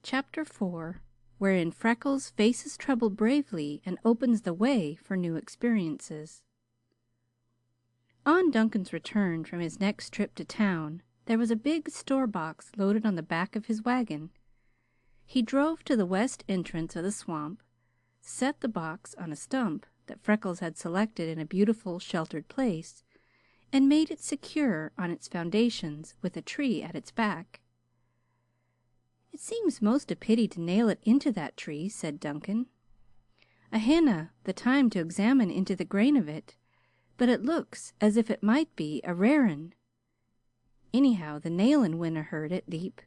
Chapter 4, wherein Freckles faces trouble bravely and opens the way for new experiences. On Duncan's return from his next trip to town, there was a big store box loaded on the back of his wagon. He drove to the west entrance of the swamp, set the box on a stump that Freckles had selected in a beautiful sheltered place, and made it secure on its foundations with a tree at its back. "It seems most a pity to nail it into that tree," said Duncan. "I haena the time to examine into the grain of it, but it looks as if it might be a rare ane. Anyhow, the nailin' winna hurt it deep,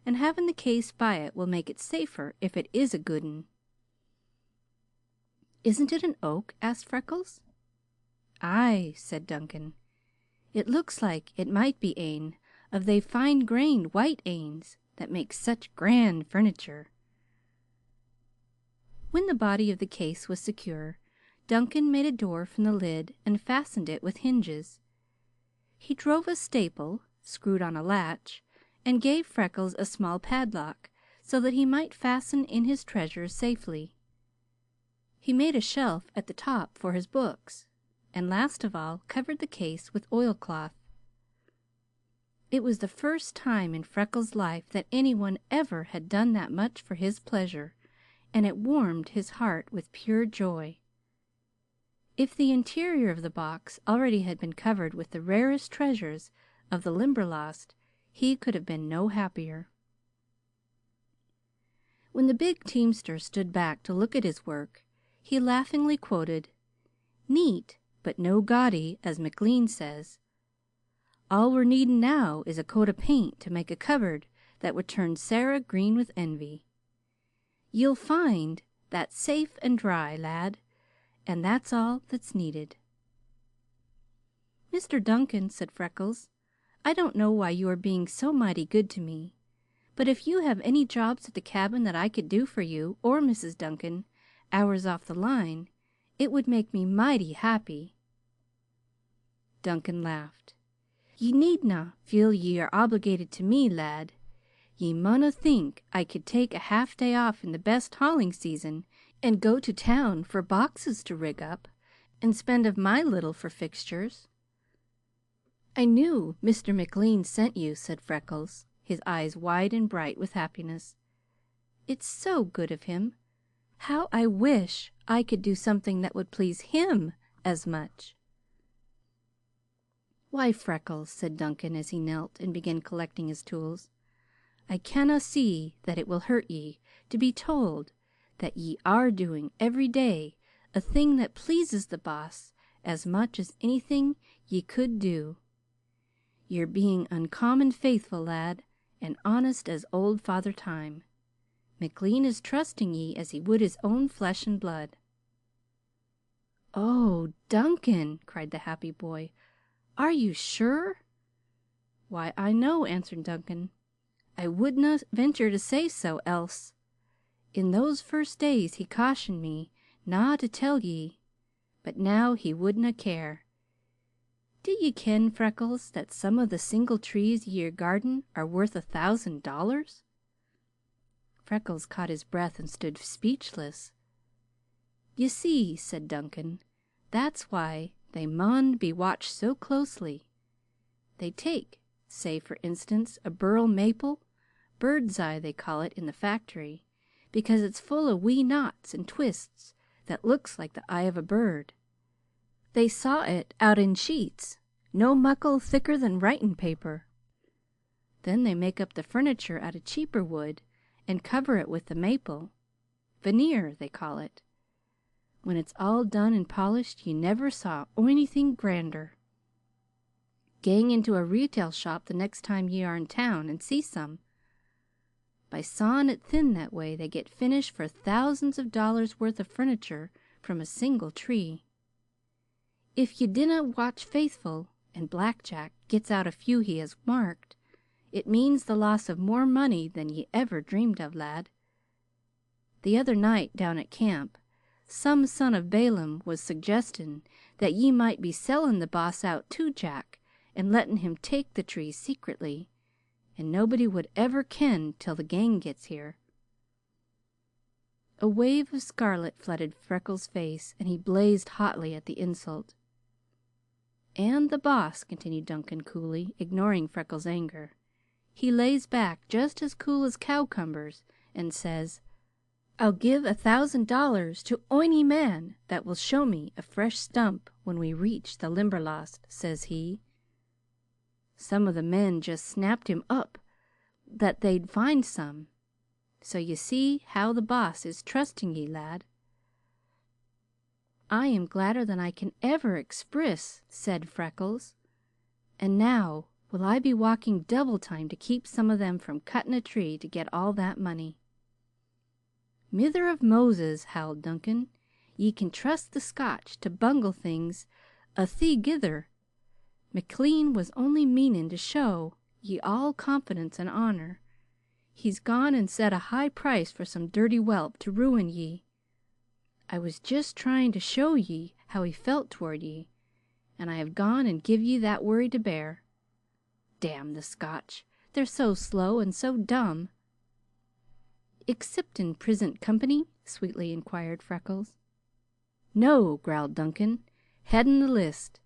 and having the case by it will make it safer if it is a good ane." "Isn't it an oak?" asked Freckles. "Aye," said Duncan. "It looks like it might be ane of they fine-grained white anes that make such grand furniture." When the body of the case was secure, Duncan made a door from the lid and fastened it with hinges. He drove a staple, screwed on a latch, and gave Freckles a small padlock so that he might fasten in his treasures safely. He made a shelf at the top for his books, and last of all covered the case with oilcloth. It was the first time in Freckles' life that anyone ever had done that much for his pleasure, and it warmed his heart with pure joy. If the interior of the box already had been covered with the rarest treasures of the Limberlost, he could have been no happier. When the big teamster stood back to look at his work, he laughingly quoted, "Neat, but no gaudy, as McLean says. All we're needin' now is a coat of paint to make a cupboard that would turn Sarah green with envy. Ye'll find that's safe and dry, lad, and that's all that's needed." "Mr. Duncan," said Freckles, "I don't know why you are being so mighty good to me, but if you have any jobs at the cabin that I could do for you or Mrs. Duncan, hours off the line, it would make me mighty happy." Duncan laughed. "Ye needna feel ye are obligated to me, lad. Ye mauna think I could take a half day off in the best hauling season and go to town for boxes to rig up and spend of my little for fixtures." "I knew Mr. McLean sent you," said Freckles, his eyes wide and bright with happiness. "It's so good of him. How I wish I could do something that would please him as much." "Why, Freckles," said Duncan as he knelt and began collecting his tools, "I canna see that it will hurt ye to be told that ye are doing every day a thing that pleases the Boss as much as anything ye could do. Ye're being uncommon faithful, lad, and honest as old Father Time. McLean is trusting ye as he would his own flesh and blood." "Oh, Duncan!" cried the happy boy. "Are you sure?" "Why, I know," answered Duncan. "I wouldna venture to say so else. In those first days he cautioned me na to tell ye, but now he wouldna care. Do ye ken, Freckles, that some of the single trees in your garden are worth $1,000? Freckles caught his breath and stood speechless. "Ye see," said Duncan, "that's why they maun be watched so closely. They take, say for instance, a burl maple, bird's eye they call it in the factory, because it's full of wee knots and twists that looks like the eye of a bird. They saw it out in sheets, no muckle thicker than writin' paper. Then they make up the furniture out of cheaper wood and cover it with the maple. Veneer, they call it. When it's all done and polished, ye never saw onything grander. Gang into a retail shop the next time ye are in town and see some. By sawing it thin that way they get finished for thousands of dollars' worth of furniture from a single tree. If ye dinna watch faithful, and Black Jack gets out a few he has marked, it means the loss of more money than ye ever dreamed of, lad. The other night down at camp, some son of Balaam was suggestin' that ye might be sellin' the Boss out to Jack and lettin' him take the tree secretly, and nobody would ever ken till the gang gets here. A wave of scarlet flooded Freckles' face, and he blazed hotly at the insult. "And the Boss," continued Duncan coolly, ignoring Freckles' anger, "he lays back just as cool as cowcumbers and says, 'I'll give $1,000 to ony man that will show me a fresh stump when we reach the Limberlost,' says he. Some of the men just snapped him up that they'd find some. So you see how the Boss is trusting ye, lad." "I am gladder than I can ever expriss," said Freckles. "And now will I be walking double time to keep some of them from cutting a tree to get all that money." "Mither of Moses," howled Duncan, "ye can trust the Scotch to bungle things a'thegither. McLean was only meanin' to show ye all confidence and honor. He's gone and set a high price for some dirty whelp to ruin ye. I was just trying to show ye how he felt toward ye, and I have gone and give ye that worry to bear. Damn the Scotch! They're so slow and so dumb." "Exceptin' prisint company?" sweetly inquired Freckles. "No," growled Duncan. "Headin' the list.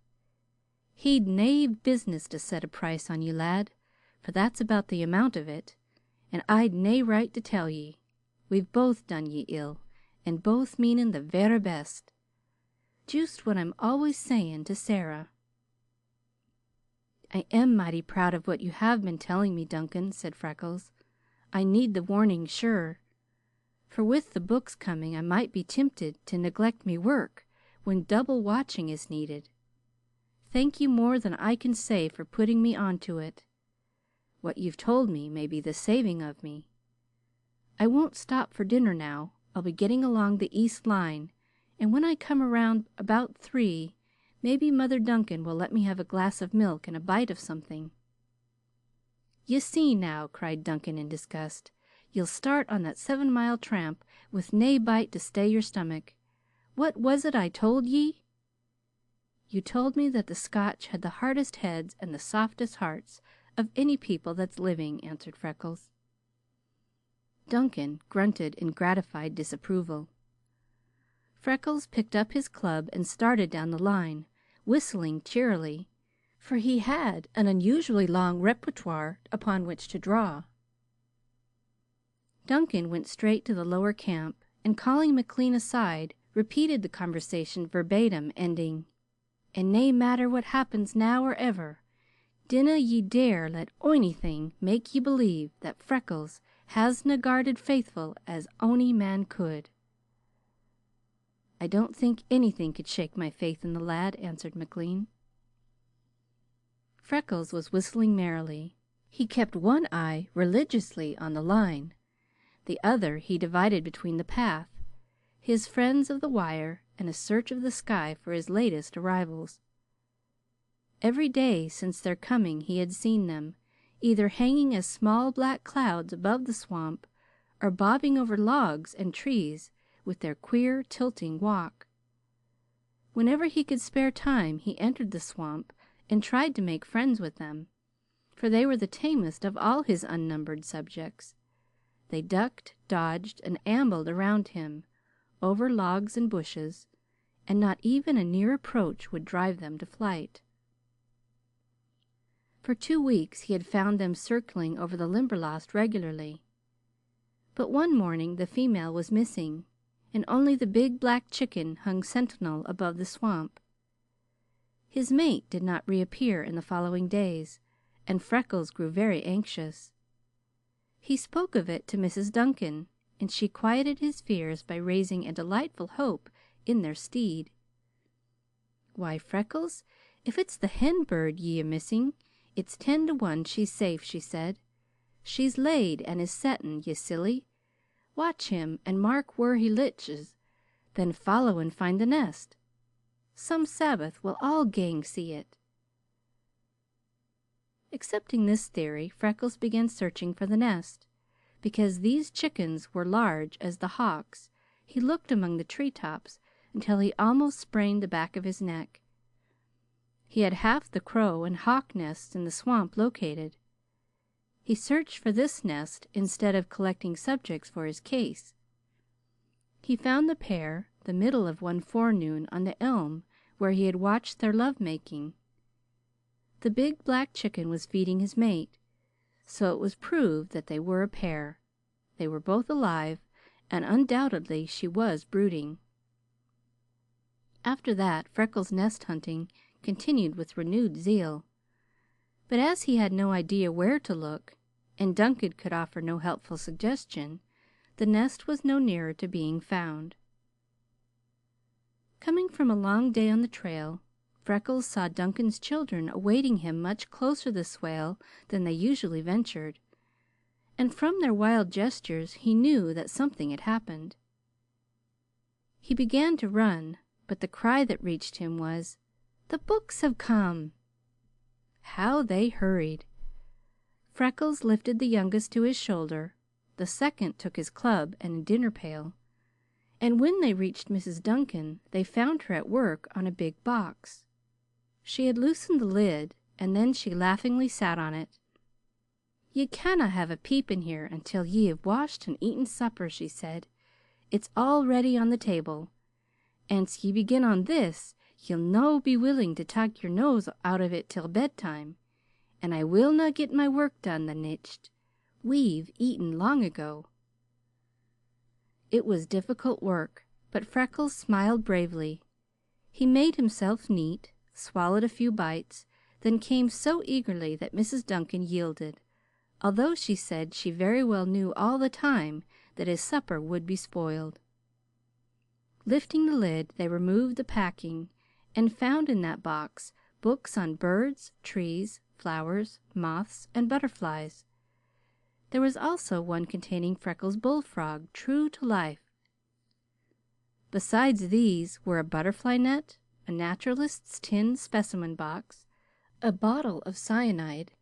He'd nae business to set a price on ye, lad, for that's about the amount of it, and I'd nae right to tell ye. We've both done ye ill, and both meanin' the verra best. Juist what I'm always sayin' to Sarah." "I am mighty proud of what you have been telling me, Duncan," said Freckles. "I need the warning, sure, for with the books coming I might be tempted to neglect me work when double watching is needed. Thank you more than I can say for putting me onto it. What you've told me may be the saving of me. I won't stop for dinner now. I'll be getting along the east line, and when I come around about 3, maybe Mother Duncan will let me have a glass of milk and a bite of something." "Ye see now," cried Duncan in disgust, "ye'll start on that 7-mile tramp with nae bite to stay your stomach. What was it I told ye?" "You told me that the Scotch had the hardest heads and the softest hearts of any people that's living," answered Freckles. Duncan grunted in gratified disapproval. Freckles picked up his club and started down the line, whistling cheerily, for he had an unusually long repertoire upon which to draw. Duncan went straight to the lower camp, and calling McLean aside, repeated the conversation verbatim, ending, "And nae matter what happens now or ever, dinna ye dare let onything make ye believe that Freckles hasna guarded faithful as ony man could." "I don't think anything could shake my faith in the lad," answered McLean. Freckles was whistling merrily. He kept one eye religiously on the line. The other he divided between the path, his friends of the wire, and a search of the sky for his latest arrivals. Every day since their coming he had seen them, either hanging as small black clouds above the swamp or bobbing over logs and trees with their queer, tilting walk. Whenever he could spare time he entered the swamp and tried to make friends with them, for they were the tamest of all his unnumbered subjects. They ducked, dodged, and ambled around him, over logs and bushes, and not even a near approach would drive them to flight. For 2 weeks he had found them circling over the Limberlost regularly. But one morning the female was missing, and only the big black chicken hung sentinel above the swamp. His mate did not reappear in the following days, and Freckles grew very anxious. He spoke of it to Mrs. Duncan, and she quieted his fears by raising a delightful hope in their stead. "Why, Freckles, if it's the hen bird ye 're missing, it's 10 to 1 she's safe," she said. "She's laid and is settin', ye silly. Watch him and mark whur he liches, then follow and find the nest. Some Sabbath we'll all gang see it." Accepting this theory, Freckles began searching for the nest. Because these chickens were large as the hawks, he looked among the tree tops until he almost sprained the back of his neck. He had half the crow and hawk nests in the swamp located. He searched for this nest instead of collecting subjects for his case. he found the pair the middle of one forenoon on the elm where he had watched their love-making. The big black chicken was feeding his mate, so it was proved that they were a pair. They were both alive, and undoubtedly she was brooding. After that, Freckles' nest hunting continued with renewed zeal. But as he had no idea where to look, and Duncan could offer no helpful suggestion, the nest was no nearer to being found. Coming from a long day on the trail, Freckles saw Duncan's children awaiting him much closer the swale than they usually ventured, and from their wild gestures he knew that something had happened. He began to run, but the cry that reached him was, "The books have come!" How they hurried! Freckles lifted the youngest to his shoulder, the second took his club and a dinner pail, and when they reached Mrs. Duncan, they found her at work on a big box. She had loosened the lid, and then she laughingly sat on it. "Ye canna have a peep in here until ye have washed and eaten supper," she said. "It's all ready on the table. Ance ye begin on this, ye'll no be willing to tak your nose out of it till bedtime, and I will na get my work done the nicht. We've eaten long ago." It was difficult work, but Freckles smiled bravely. He made himself neat, swallowed a few bites, then came so eagerly that Mrs. Duncan yielded, although she said she very well knew all the time that his supper would be spoiled. Lifting the lid, they removed the packing and found in that box books on birds, trees, flowers, moths, and butterflies. There was also one containing Freckles' bullfrog, true to life. Besides these were a butterfly net, a naturalist's tin specimen box, a bottle of cyanide,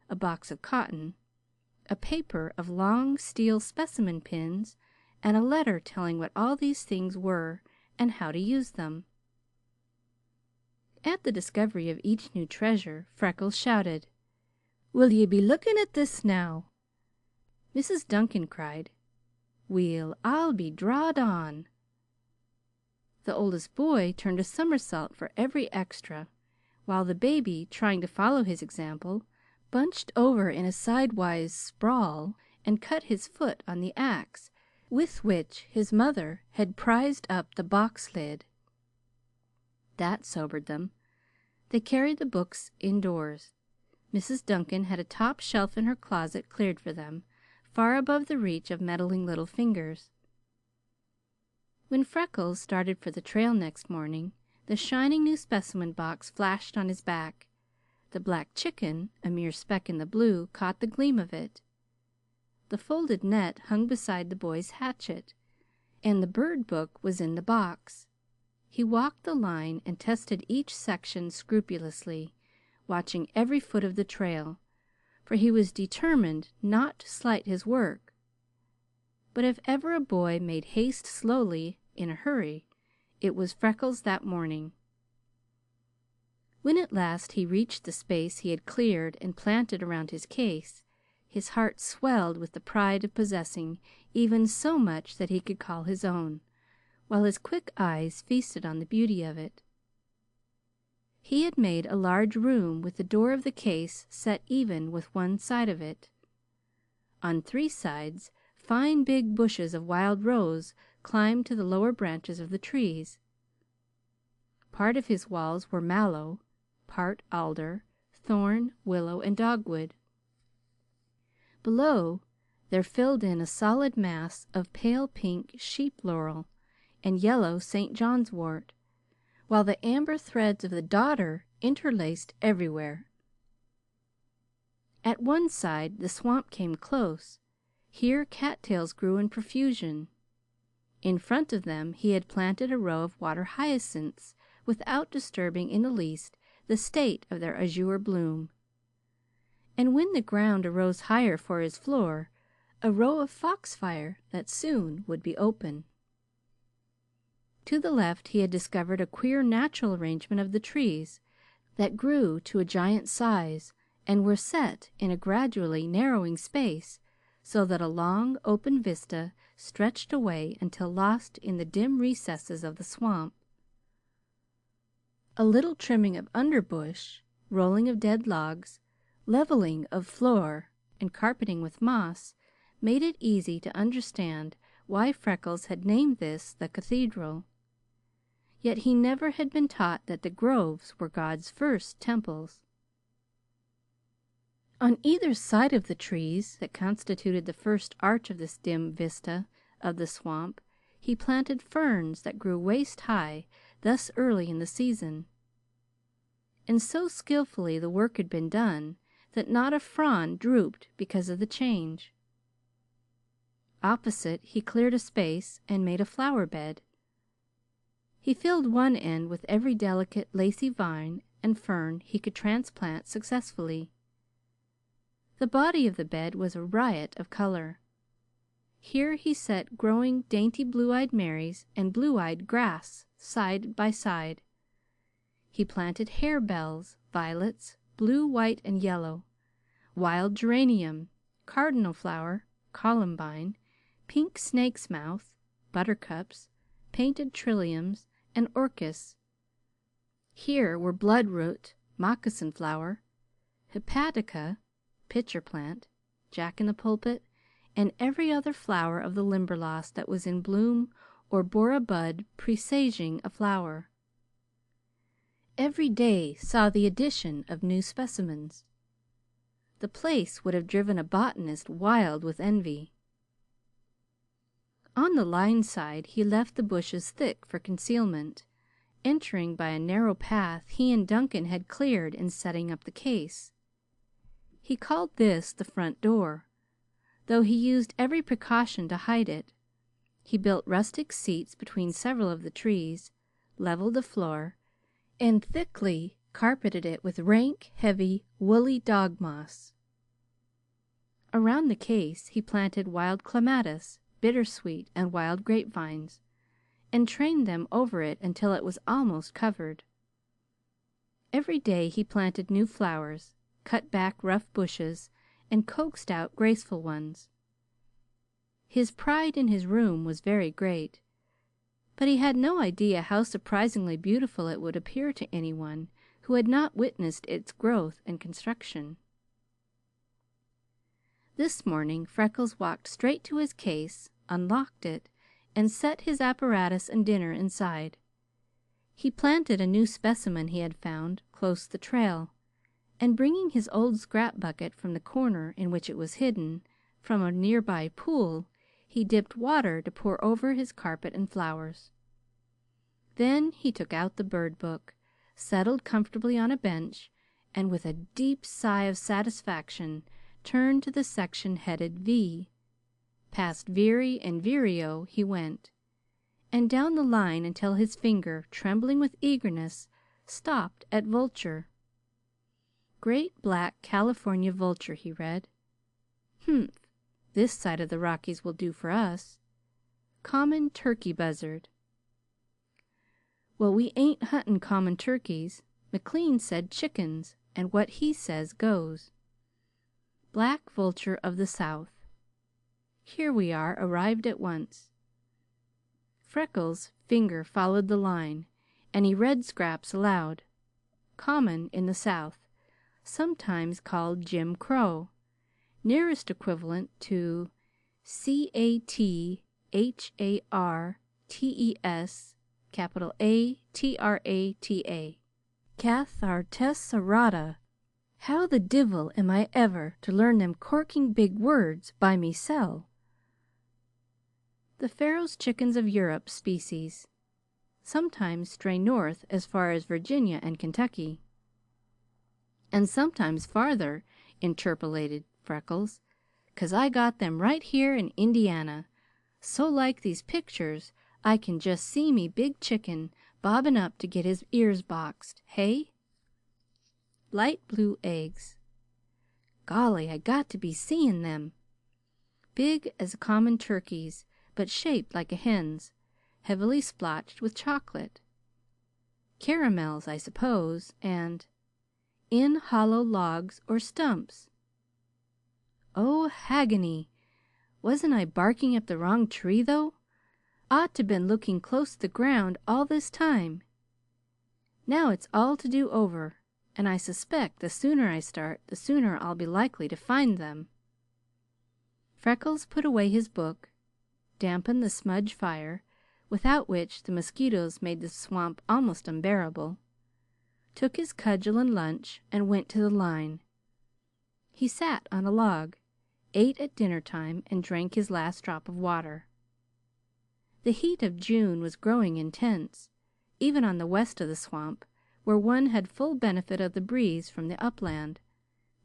a box of cotton, a paper of long steel specimen pins, and a letter telling what all these things were and how to use them. At the discovery of each new treasure, Freckles shouted, "Will ye be looking at this now?" Mrs. Duncan cried, "Weel, I'll be drawed on." The oldest boy turned a somersault for every extra, while the baby, trying to follow his example, bunched over in a sidewise sprawl and cut his foot on the axe with which his mother had prized up the box lid. That sobered them. They carried the books indoors. Mrs. Duncan had a top shelf in her closet cleared for them, far above the reach of meddling little fingers. When Freckles started for the trail next morning, the shining new specimen box flashed on his back. The black chicken, a mere speck in the blue, caught the gleam of it. The folded net hung beside the boy's hatchet, and the bird book was in the box. He walked the line and tested each section scrupulously, watching every foot of the trail, for he was determined not to slight his work. But if ever a boy made haste slowly in a hurry, it was Freckles that morning. When at last he reached the space he had cleared and planted around his case, his heart swelled with the pride of possessing even so much that he could call his own, while his quick eyes feasted on the beauty of it. He had made a large room with the door of the case set even with one side of it. On three sides, fine big bushes of wild rose climbed to the lower branches of the trees. Part of his walls were mallow, part alder, thorn, willow, and dogwood. Below, there filled in a solid mass of pale pink sheep laurel and yellow St. John's wort, while the amber threads of the dodder interlaced everywhere. At one side the swamp came close. Here cattails grew in profusion. In front of them he had planted a row of water hyacinths without disturbing in the least the state of their azure bloom. And when the ground arose higher for his floor, a row of foxfire that soon would be open. To the left he had discovered a queer natural arrangement of the trees that grew to a giant size and were set in a gradually narrowing space so that a long, open vista stretched away until lost in the dim recesses of the swamp. A little trimming of underbush, rolling of dead logs, leveling of floor, and carpeting with moss made it easy to understand why Freckles had named this the cathedral. Yet he never had been taught that the groves were God's first temples. On either side of the trees that constituted the first arch of this dim vista of the swamp he planted ferns that grew waist high thus early in the season. And so skillfully the work had been done that not a frond drooped because of the change. Opposite, he cleared a space and made a flower bed. He filled one end with every delicate, lacy vine and fern he could transplant successfully. The body of the bed was a riot of color. Here he set growing dainty blue-eyed Marys and blue-eyed grass side by side. He planted harebells, violets, blue, white, and yellow, wild geranium, cardinal flower, columbine, pink snake's mouth, buttercups, painted trilliums, and orchis. Here were bloodroot, moccasin flower, hepatica, pitcher plant, jack-in-the-pulpit, and every other flower of the Limberlost that was in bloom or bore a bud presaging a flower. Every day saw the addition of new specimens. The place would have driven a botanist wild with envy. On the line side he left the bushes thick for concealment, entering by a narrow path he and Duncan had cleared in setting up the case. He called this the front door, though he used every precaution to hide it. He built rustic seats between several of the trees, leveled the floor, and thickly carpeted it with rank, heavy, woolly dog moss. Around the case he planted wild clematis, bittersweet, and wild grapevines, and trained them over it until it was almost covered. Every day he planted new flowers, cut back rough bushes, and coaxed out graceful ones. His pride in his room was very great, but he had no idea how surprisingly beautiful it would appear to anyone who had not witnessed its growth and construction. This morning Freckles walked straight to his case, unlocked it, and set his apparatus and dinner inside. He planted a new specimen he had found close the trail, and bringing his old scrap bucket from the corner in which it was hidden from a nearby pool, he dipped water to pour over his carpet and flowers. Then he took out the bird book, settled comfortably on a bench, and with a deep sigh of satisfaction turned to the section headed V. Past Veery and Vireo he went, and down the line until his finger, trembling with eagerness, stopped at vulture. Great black California vulture, he read. Humph! This side of the Rockies will do for us. Common turkey buzzard. Well, we ain't huntin' common turkeys. McLean said chickens, and what he says goes. Black vulture of the South. Here we are, arrived at once. Freckles' finger followed the line, and he read scraps aloud. Common in the South, sometimes called Jim Crow. Nearest equivalent to CATHARTES, ATRATA. Cathartesarata. How the divil am I ever to learn them corking big words by mesel? The Pharaoh's chickens of Europe species. Sometimes stray north as far as Virginia and Kentucky. And sometimes farther, interpolated Freckles, 'cause I got them right here in Indiana. So like these pictures, I can just see me big chicken bobbing up to get his ears boxed. Hey? Light blue eggs. Golly, I got to be seeing them. Big as common turkeys, but shaped like a hen's, heavily splotched with chocolate. Caramels, I suppose, and in hollow logs or stumps. Oh, Haggany! Wasn't I barking up the wrong tree, though? Ought to been looking close to the ground all this time. Now it's all to do over, and I suspect the sooner I start, the sooner I'll be likely to find them." Freckles put away his book, dampened the smudge fire, without which the mosquitoes made the swamp almost unbearable, took his cudgel and lunch, and went to the line. He sat on a log, ate at dinner time, and drank his last drop of water. The heat of June was growing intense, even on the west of the swamp, where one had full benefit of the breeze from the upland.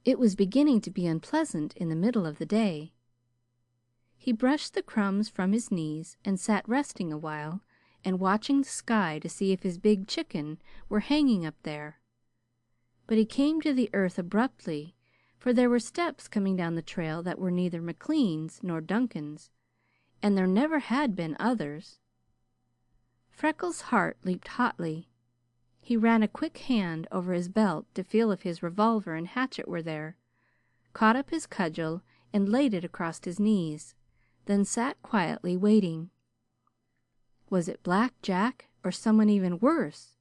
It was beginning to be unpleasant in the middle of the day. He brushed the crumbs from his knees and sat resting a while and watching the sky to see if his big chicken were hanging up there. But he came to the earth abruptly, for there were steps coming down the trail that were neither McLean's nor Duncan's, and there never had been others. Freckles' heart leaped hotly. He ran a quick hand over his belt to feel if his revolver and hatchet were there, caught up his cudgel and laid it across his knees, then sat quietly waiting. Was it Black Jack or someone even worse?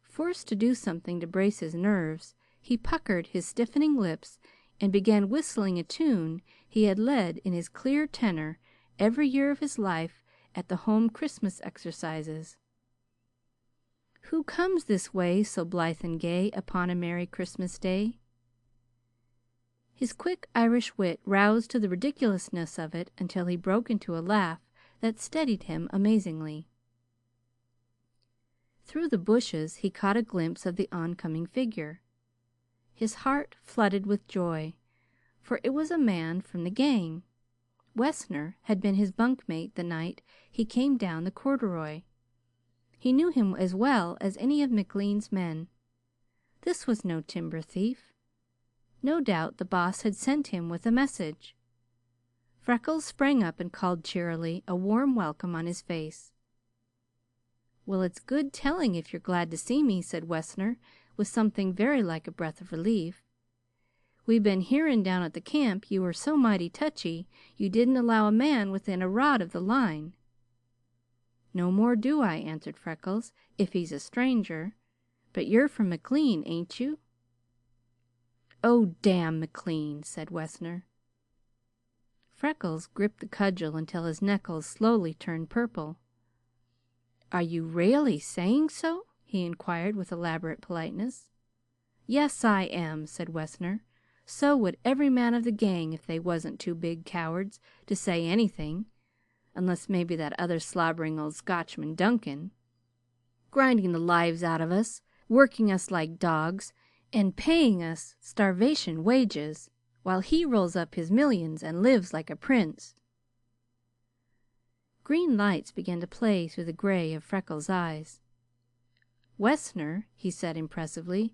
Forced to do something to brace his nerves, he puckered his stiffening lips and began whistling a tune he had led in his clear tenor every year of his life at the home Christmas exercises. "Who comes this way so blithe and gay upon a merry Christmas day?" His quick Irish wit roused to the ridiculousness of it until he broke into a laugh that steadied him amazingly. Through the bushes he caught a glimpse of the oncoming figure. His heart flooded with joy, for it was a man from the gang. Wessner had been his bunkmate the night he came down the corduroy. He knew him as well as any of McLean's men. This was no timber thief. No doubt the Boss had sent him with a message. Freckles sprang up and called cheerily, a warm welcome on his face. "Well, it's good telling if you're glad to see me," said Wessner, with something very like a breath of relief. "We been hearin' down at the camp you were so mighty touchy you didn't allow a man within a rod of the line." "No more do I," answered Freckles, "if he's a stranger. But you're from McLean, ain't you?" "Oh, damn McLean!" said Wessner. Freckles gripped the cudgel until his knuckles slowly turned purple. "Are you railly saying so?" he inquired with elaborate politeness. "Yes, I am," said Wessner. "So would every man of the gang if they wasn't too big cowards to say anything, unless maybe that other slobbering old Scotchman, Duncan. Grinding the lives out of us, working us like dogs, and paying us starvation wages, while he rolls up his millions and lives like a prince." Green lights began to play through the gray of Freckles' eyes. "Wessner," he said impressively,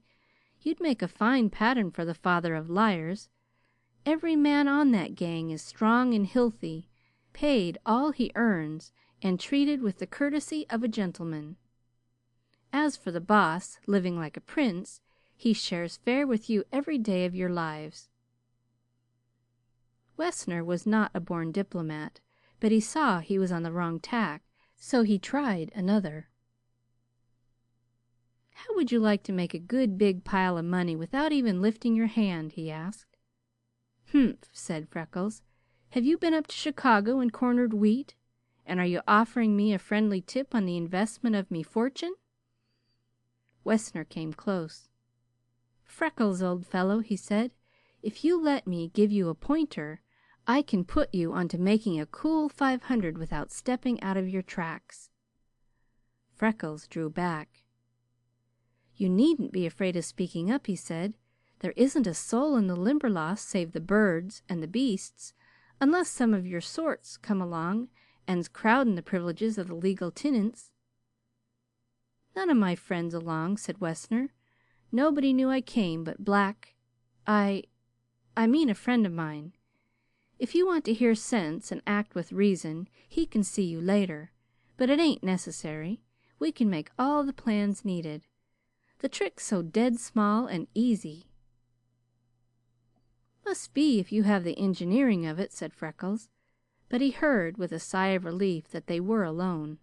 "you'd make a fine pattern for the father of liars. Every man on that gang is strong and healthy, paid all he earns, and treated with the courtesy of a gentleman. As for the Boss, living like a prince, he shares fare with you every day of your lives." Wessner was not a born diplomat, but he saw he was on the wrong tack, so he tried another. "How would you like to make a good big pile of money without even lifting your hand?" he asked. "Humph!" said Freckles. "Have you been up to Chicago and cornered wheat? And are you offering me a friendly tip on the investment of me fortune?" Wessner came close. "Freckles, old fellow," he said, "if you let me give you a pointer, I can put you onto making a cool 500 without stepping out of your tracks." Freckles drew back. "You needn't be afraid of speaking up," he said. "There isn't a soul in the Limberlost save the birds and the beasts, unless some of your sorts come along and's crowding the privileges of the legal tenants." "None of my friends along," said Wessner. "Nobody knew I came but I mean a friend of mine. If you want to hear sense and act with reason, he can see you later, but it ain't necessary. We can make all the plans needed. The trick's so dead small and easy." "Must be if you have the engineering of it," said Freckles. But he heard with a sigh of relief that they were alone.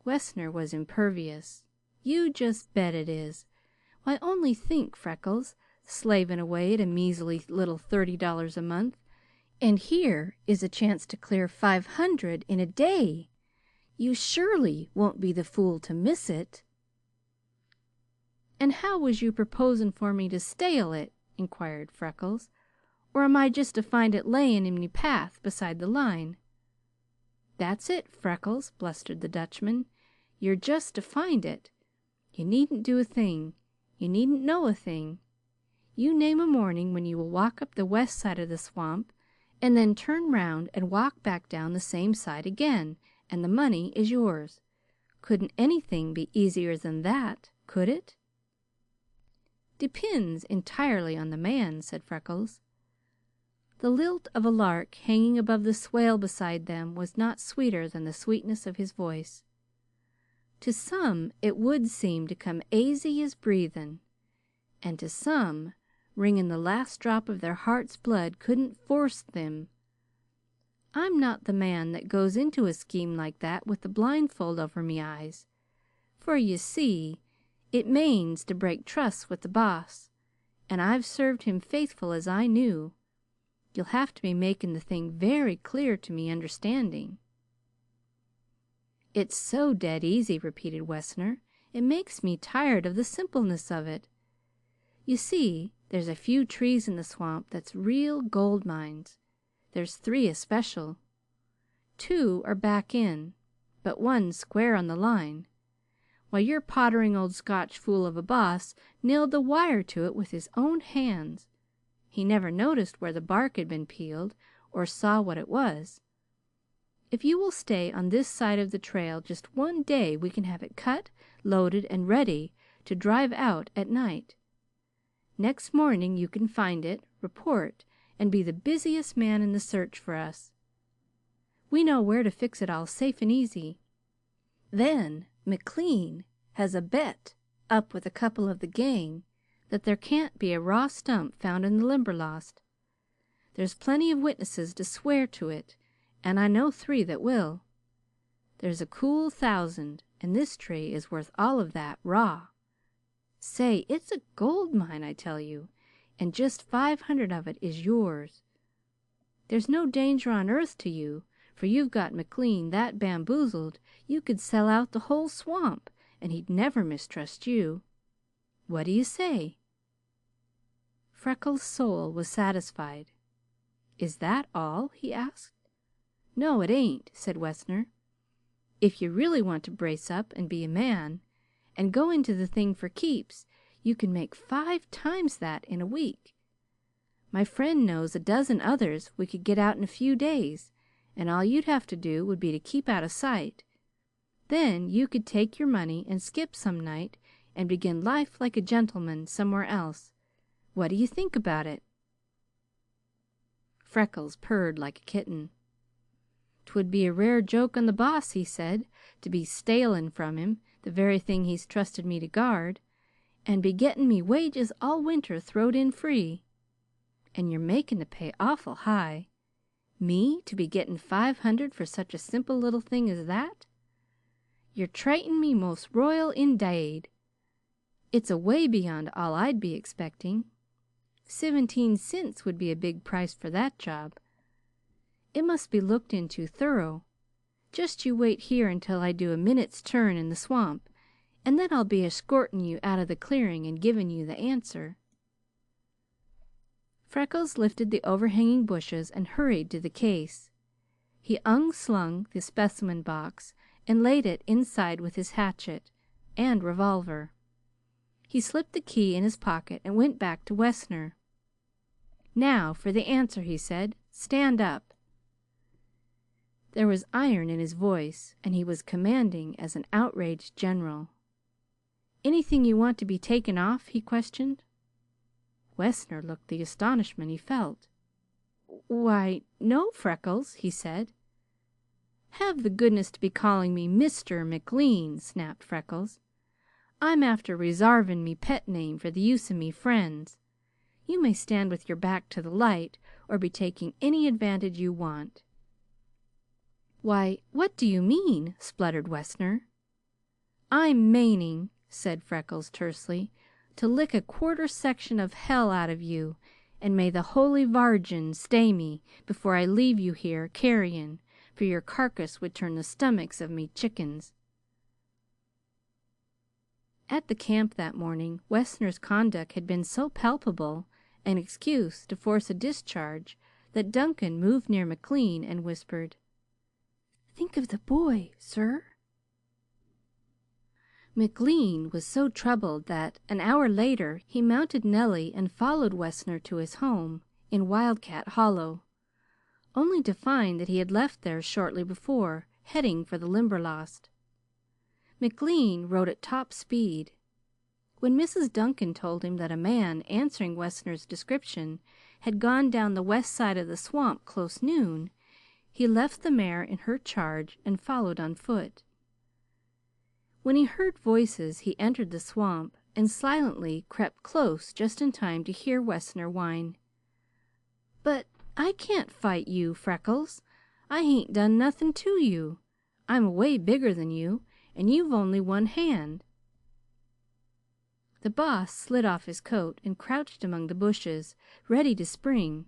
Wessner was impervious. "You just bet it is. Why, only think, Freckles, slaving away at a measly little $30 a month, and here is a chance to clear 500 in a day. You surely won't be the fool to miss it." "And how was you proposing for me to stale it?" inquired Freckles. "Or am I just to find it layin' in me path beside the line?" "That's it, Freckles," blustered the Dutchman. "You're just to find it. You needn't do a thing. You needn't know a thing. You name a morning when you will walk up the west side of the swamp, and then turn round and walk back down the same side again, and the money is yours. Couldn't anything be easier than that, could it?" "Depends entirely on the man," said Freckles. The lilt of a lark hanging above the swale beside them was not sweeter than the sweetness of his voice. To some it would seem to come aisy as breathin', and to some, wringin' the last drop of their heart's blood couldn't force them. I'm not the man that goes into a scheme like that with the blindfold over me eyes, for you see, it manes to break trust with the boss, and I've served him faithful as I knew. You'll have to be making the thing very clear to me understanding." "It's so dead easy," repeated Wessner. "It makes me tired of the simpleness of it. You see, there's a few trees in the swamp that's real gold mines. There's 3 especial. 2 are back in, but one's square on the line. Why, your pottering old Scotch fool of a boss nailed the wire to it with his own hands. He never noticed where the bark had been peeled or saw what it was. If you will stay on this side of the trail just one day we can have it cut, loaded, and ready to drive out at night. Next morning you can find it, report, and be the busiest man in the search for us. We know where to fix it all safe and easy. Then McLean has a bet up with a couple of the gang that there can't be a raw stump found in the Limberlost. There's plenty of witnesses to swear to it, and I know 3 that will. There's a cool 1,000, and this tree is worth all of that raw. Say, it's a gold mine, I tell you, and just 500 of it is yours. There's no danger on earth to you, for you've got McLean that bamboozled you could sell out the whole swamp, and he'd never mistrust you. What do you say?" Freckles' soul was satisfied. "Is that all?" he asked. "No, it ain't," said Wessner. "If you really want to brace up and be a man, and go into the thing for keeps, you can make 5 times that in a week. My friend knows a dozen others we could get out in a few days, and all you'd have to do would be to keep out of sight. Then you could take your money and skip some night and begin life like a gentleman somewhere else. What do you think about it?" Freckles purred like a kitten. "'Twould be a rare joke on the boss," he said, "to be stalin' from him the very thing he's trusted me to guard, and be gettin' me wages all winter throwed in free. And you're making the pay awful high. Me to be gettin' 500 for such a simple little thing as that? You're tratin' me most royal indade. It's away beyond all I'd be expecting. 17 cents would be a big price for that job. It must be looked into thorough. Just you wait here until I do a minute's turn in the swamp, and then I'll be escortin' you out of the clearing and giving you the answer." Freckles lifted the overhanging bushes and hurried to the case. He unslung the specimen box and laid it inside with his hatchet and revolver. He slipped the key in his pocket and went back to Wessner. "Now for the answer," he said. "Stand up." There was iron in his voice, and he was commanding as an outraged general. "Anything you want to be taken off?" he questioned. Wessner looked the astonishment he felt. "Why, no, Freckles," he said. "Have the goodness to be calling me Mr. McLean," snapped Freckles. "I'm after resarvin' me pet name for the use of me friends. You may stand with your back to the light, or be taking any advantage you want." "Why, what do you mean?" spluttered Wessner. "I'm maning," said Freckles tersely, "to lick a quarter section of hell out of you, and may the Holy Vargin stay me before I leave you here carrion, for your carcass would turn the stomachs of me chickens." At the camp that morning, Wessner's conduct had been so palpable an excuse to force a discharge that Duncan moved near McLean and whispered, "Think of the boy, sir." McLean was so troubled that, an hour later, he mounted Nellie and followed Wessner to his home in Wildcat Hollow, only to find that he had left there shortly before, heading for the Limberlost. McLean rode at top speed. When Mrs. Duncan told him that a man answering Wessner's description had gone down the west side of the swamp close noon, he left the mare in her charge and followed on foot. When he heard voices, he entered the swamp and silently crept close just in time to hear Wessner whine, "But I can't fight you, Freckles. I hain't done nothing to you. I'm away bigger than you, and you've only one hand." The Boss slid off his coat and crouched among the bushes, ready to spring.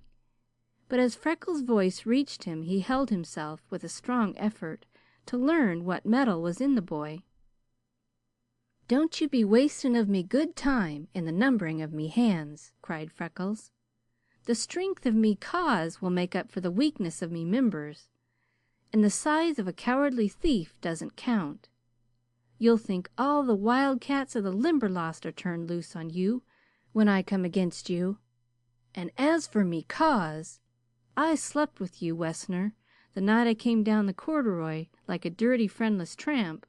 But as Freckles' voice reached him, he held himself with a strong effort to learn what mettle was in the boy. "Don't you be wasting of me good time in the numbering of me hands," cried Freckles. "The strength of me cause will make up for the weakness of me members, and the size of a cowardly thief doesn't count. You'll think all the wildcats of the Limberlost are turned loose on you when I come against you. And as for me cause, I slept with you, Wessner, the night I came down the corduroy like a dirty, friendless tramp,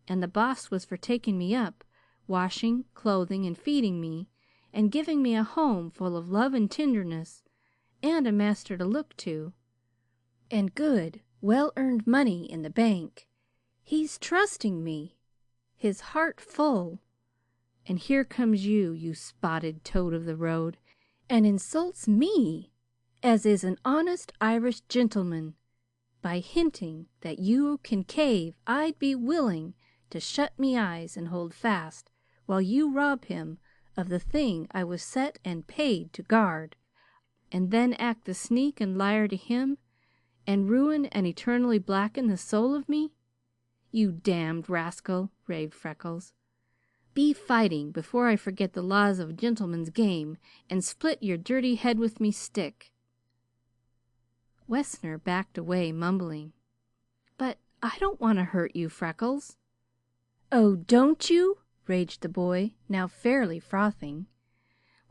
and the Boss was for taking me up, washing, clothing, and feeding me, and giving me a home full of love and tenderness, and a master to look to, and good, well-earned money in the bank. He's trusting me, his heart full, and here comes you, you spotted toad of the road, and insults me, as is an honest Irish gentleman, by hinting that you can cave. I'd be willing to shut me eyes and hold fast while you rob him of the thing I was set and paid to guard, and then act the sneak and liar to him, and ruin and eternally blacken the soul of me. You damned rascal," raved Freckles. "Be fighting before I forget the laws of a gentleman's game and split your dirty head with me stick." Wessner backed away, mumbling, "But I don't want to hurt you, Freckles." "Oh, don't you?" raged the boy, now fairly frothing.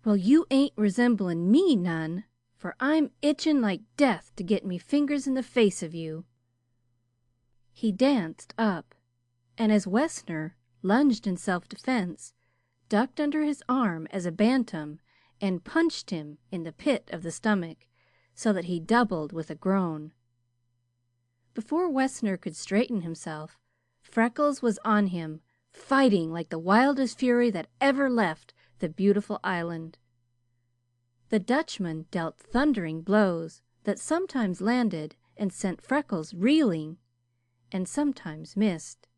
"Well, you ain't resembling me none, for I'm itching like death to get me fingers in the face of you." He danced up, and as Wessner lunged in self-defense, ducked under his arm as a bantam and punched him in the pit of the stomach, so that he doubled with a groan. Before Wessner could straighten himself, Freckles was on him, fighting like the wildest fury that ever left the beautiful island. The Dutchman dealt thundering blows that sometimes landed and sent Freckles reeling, and sometimes missed,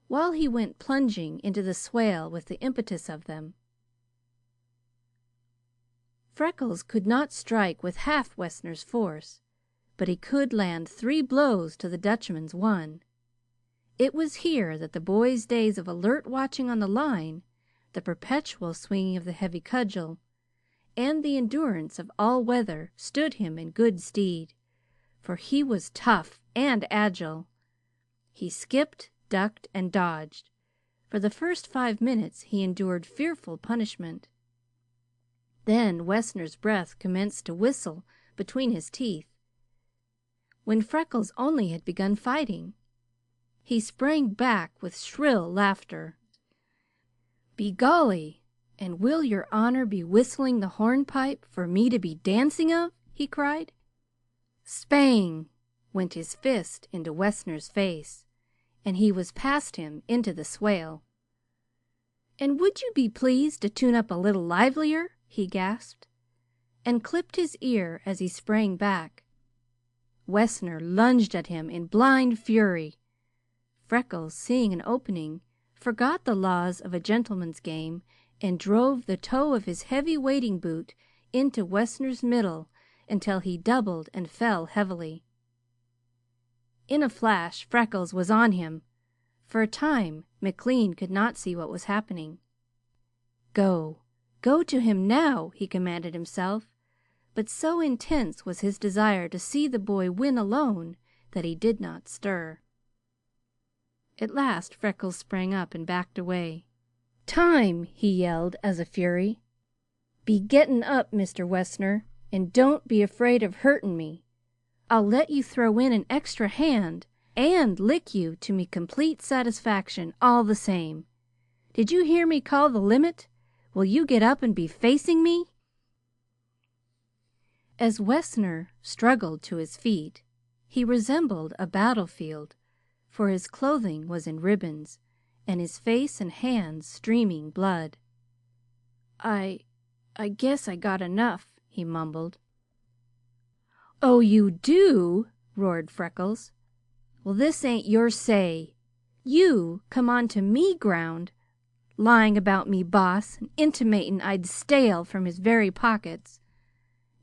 while he went plunging into the swale with the impetus of them. Freckles could not strike with half Wessner's force, but he could land 3 blows to the Dutchman's 1. It was here that the boy's days of alert watching on the line, the perpetual swinging of the heavy cudgel, and the endurance of all weather stood him in good stead, for he was tough and agile. He skipped, ducked, and dodged. For the first 5 minutes he endured fearful punishment. Then Wessner's breath commenced to whistle between his teeth. When Freckles only had begun fighting, he sprang back with shrill laughter. "Be golly, and will your honor be whistling the hornpipe for me to be dancing of?" he cried. Spang went his fist into Wessner's face, and he was past him into the swale. "And would you be pleased to tune up a little livelier?" he gasped. and clipped his ear as he sprang back. Wessner lunged at him in blind fury. Freckles, seeing an opening, forgot the laws of a gentleman's game and drove the toe of his heavy wading boot into Wessner's middle until he doubled and fell heavily. In a flash Freckles was on him. For a time McLean could not see what was happening. Go to him now, he commanded himself, but so intense was his desire to see the boy win alone that he did not stir. At last Freckles sprang up and backed away. "Time!" he yelled as a fury. "Be gettin' up, Mr. Wessner, and don't be afraid of hurtin' me. I'll let you throw in an extra hand and lick you to me complete satisfaction all the same. Did you hear me call the limit? Will you get up and be facing me?" As Wessner struggled to his feet, he resembled a battlefield, for his clothing was in ribbons and his face and hands streaming blood. I guess I got enough," he mumbled. "Oh, you do?" roared Freckles. "Well, this ain't your say. You come on to me ground, lying about me boss and intimatin' I'd stale from his very pockets.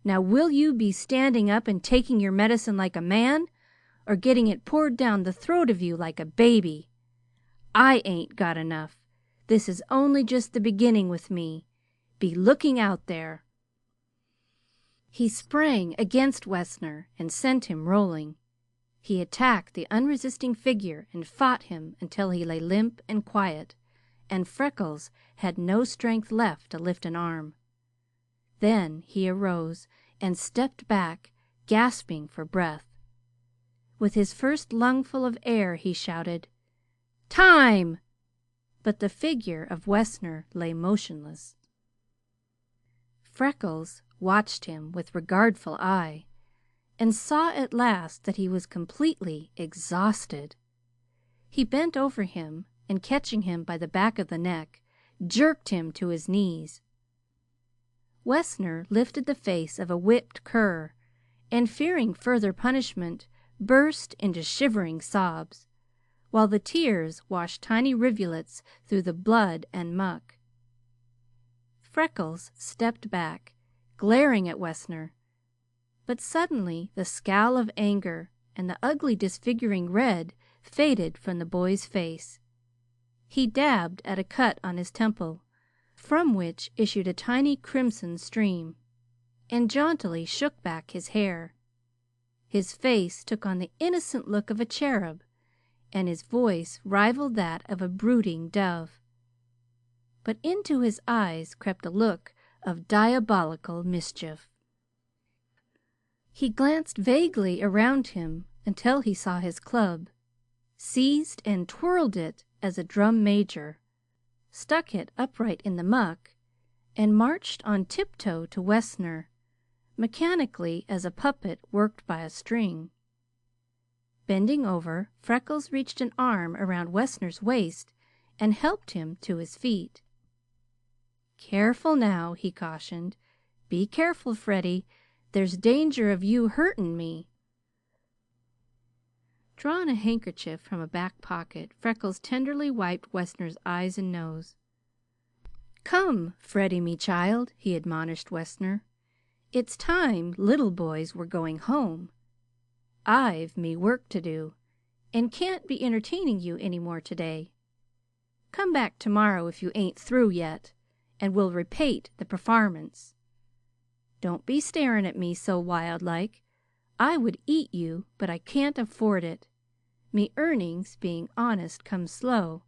Now will you be standing up and taking your medicine like a man, or getting it poured down the throat of you like a baby? I ain't got enough. This is only just the beginning with me. Be looking out there." He sprang against Wessner and sent him rolling. He attacked the unresisting figure and fought him until he lay limp and quiet, and Freckles had no strength left to lift an arm. Then he arose and stepped back, gasping for breath. With his first lungful of air he shouted, "Time!" But the figure of Wessner lay motionless. Freckles watched him with regardful eye and saw at last that he was completely exhausted. He bent over him and, catching him by the back of the neck, jerked him to his knees. Wessner lifted the face of a whipped cur and, fearing further punishment, burst into shivering sobs, while the tears washed tiny rivulets through the blood and muck. Freckles stepped back, glaring at Wessner, but suddenly the scowl of anger and the ugly, disfiguring red faded from the boy's face. He dabbed at a cut on his temple, from which issued a tiny crimson stream, and jauntily shook back his hair. His face took on the innocent look of a cherub, and his voice rivaled that of a brooding dove. But into his eyes crept a look of diabolical mischief. He glanced vaguely around him until he saw his club, seized and twirled it as a drum major, stuck it upright in the muck, and marched on tiptoe to Wessner, mechanically as a puppet worked by a string. Bending over, Freckles reached an arm around Wessner's waist and helped him to his feet. "Careful now," he cautioned. "Be careful, Freddie. There's danger of you hurtin' me." Drawing a handkerchief from a back pocket, Freckles tenderly wiped Wessner's eyes and nose. "Come, Freddie, me child," he admonished Wessner. "It's time little boys were going home. I've me work to do, and can't be entertaining you any more today. Come back tomorrow if you ain't through yet, and we'll repate the perfarmance. Don't be staring at me so wild-like. I would eat you, but I can't afford it. Me earnings, being honest, come slow,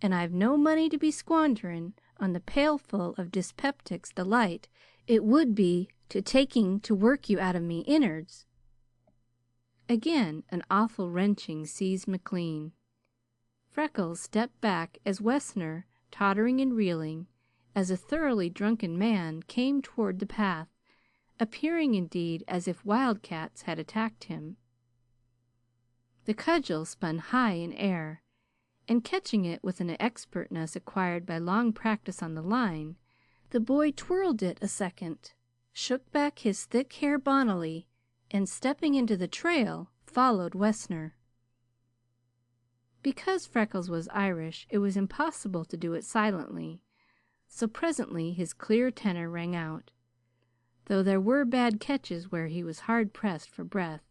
and I've no money to be squanderin' on the pailful of dyspeptic's delight it would be to taking to work you out of me innards." Again an awful wrenching seized McLean. Freckles stepped back as Wessner, tottering and reeling as a thoroughly drunken man, came toward the path, appearing indeed as if wildcats had attacked him. The cudgel spun high in air, and catching it with an expertness acquired by long practice on the line, the boy twirled it a second, shook back his thick hair bonnily, and stepping into the trail, followed Wessner. Because Freckles was Irish, it was impossible to do it silently, so presently his clear tenor rang out, though there were bad catches where he was hard pressed for breath.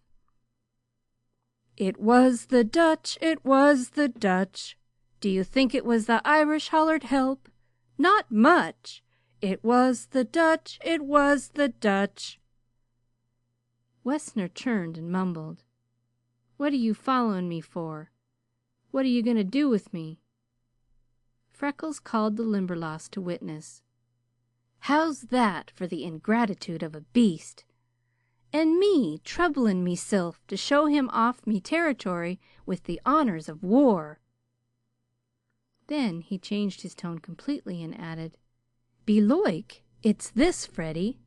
"It was the Dutch, it was the Dutch. Do you think it was the Irish hollered help? Not much! It was the Dutch, it was the Dutch." Wessner turned and mumbled, "What are you following me for? What are you going to do with me?" Freckles called the Limberlost to witness. "How's that for the ingratitude of a beast? And me troubling mesilf to show him off me territory with the honors of war!" Then he changed his tone completely and added, "Belike it's this, Freddie.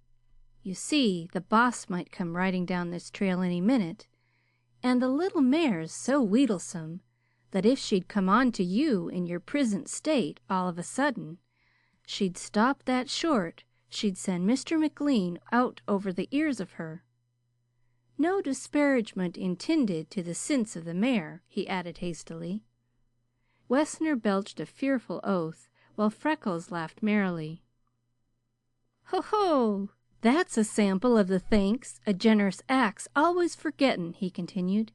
You see, the Boss might come riding down this trail any minute, and the little mare's so wheedlesome that if she'd come on to you in your prisint state all of a sudden, she'd stop that short she'd send Mr. McLean out over the ears of her. No disparagement intinded to the sinse of the mare," he added hastily. Wessner belched a fearful oath, while Freckles laughed merrily. "Ho, ho! That's a sample of the thanks a generous act's always forgettin'," he continued.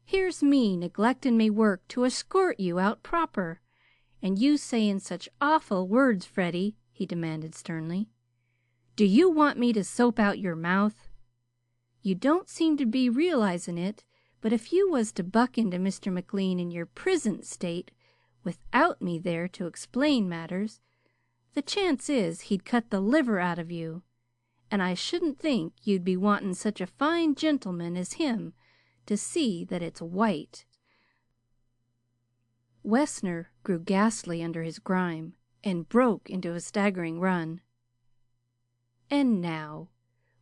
"Here's me neglectin' me work to escort you out proper, and you sayin' such awful words, Freddie," he demanded sternly. "Do you want me to soap out your mouth? You don't seem to be realizin' it, but if you was to buck into Mr. McLean in your prisint state without me there to explain matters, the chance is he'd cut the liver out of you, and I shouldn't think you'd be wantin' such a fine gentleman as him to see that it's white." Wessner grew ghastly under his grime and broke into a staggering run. "And now,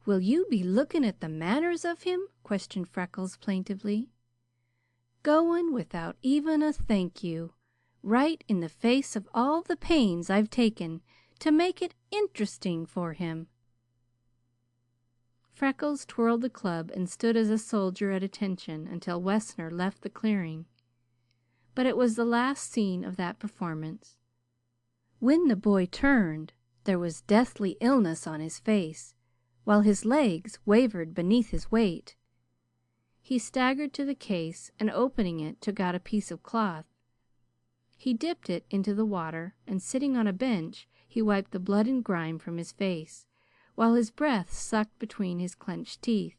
will you be lookin' at the manners of him?" questioned Freckles plaintively. "Goin' without even a thank you, right in the face of all the pains I've taken to make it interesting for him." Freckles twirled the club and stood as a soldier at attention until Wessner left the clearing. But it was the last scene of that performance. When the boy turned, there was deathly illness on his face, while his legs wavered beneath his weight. He staggered to the case and, opening it, took out a piece of cloth. He dipped it into the water, and sitting on a bench, he wiped the blood and grime from his face, while his breath sucked between his clenched teeth.